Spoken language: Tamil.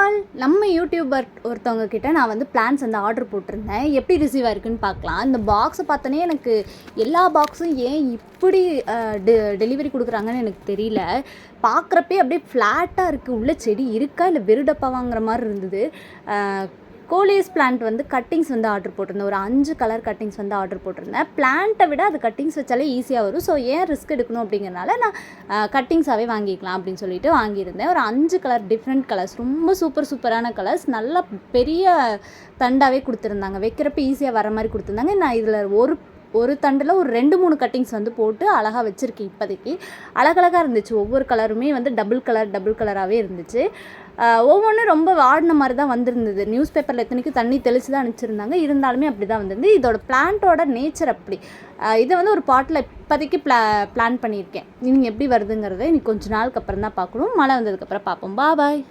ஆல் நம்ம யூடியூபர் ஒருத்தவங்க கிட்ட நான் வந்து பிளான்ஸ் வந்து ஆர்டர் போட்டிருந்தேன். எப்படி ரிசீவ் ஆயிருக்குன்னு பார்க்கலாம். இந்த பாக்ஸை பார்த்தோன்னே எனக்கு எல்லா பாக்ஸும் ஏன் இப்படி டெலிவரி கொடுக்குறாங்கன்னு எனக்கு தெரியல. பார்க்குறப்பே அப்படியே ஃப்ளாட்டாக இருக்குது. உள்ள செடி இருக்கா இல்லை வெறுடப்பா வாங்குற மாதிரி இருந்தது. கோலியஸ் பிளான்ட் வந்து கட்டிங்ஸ் வந்து ஆர்டர் போட்டிருந்தேன். ஒரு 5 கலர் கட்டிங்ஸ் வந்து ஆர்டர் போட்டிருந்தேன். பிளான்ட்டை விட அது கட்டிங்ஸ் வச்சாலே ஈஸியாக வரும். ஸோ ஏன் ரிஸ்க் எடுக்கணும் அப்படிங்கிறனால நான் கட்டிங்ஸாகவே வாங்கிக்கலாம் அப்படின்னு சொல்லிட்டு வாங்கியிருந்தேன். ஒரு 5 கலர் டிஃப்ரெண்ட் கலர்ஸ், ரொம்ப சூப்பரான கலர்ஸ், நல்லா பெரிய தண்டாகவே கொடுத்துருந்தாங்க. வைக்கிறப்ப ஈஸியாக வர மாதிரி கொடுத்துருந்தாங்க. நான் இதில் ஒரு தண்டில் ஒரு 2-3 கட்டிங்ஸ் வந்து போட்டு அழகாக வச்சுருக்கேன். இப்போதைக்கு அழகழகாக இருந்துச்சு. ஒவ்வொரு கலருமே வந்து டபுள் கலராகவே இருந்துச்சு. ஒவ்வொன்றும் ரொம்ப வாடின மாதிரி தான் வந்திருந்தது. நியூஸ் பேப்பரில் எத்தனைக்கும் தண்ணி தெளித்து தான் அனுப்பிச்சிருந்தாங்க. இருந்தாலுமே அப்படி தான் வந்திருந்து. இதோட பிளான்ட்டோட நேச்சர் அப்படி. இதை வந்து ஒரு பாட்டில் இப்போதைக்கு பிளான் பண்ணியிருக்கேன். நீங்கள் எப்படி வருதுங்கிறத இன்னைக்கு கொஞ்சம் நாளுக்கு அப்புறம் தான் பார்க்கணும். மழை வந்ததுக்கப்புறம் பார்ப்போம். பாய்.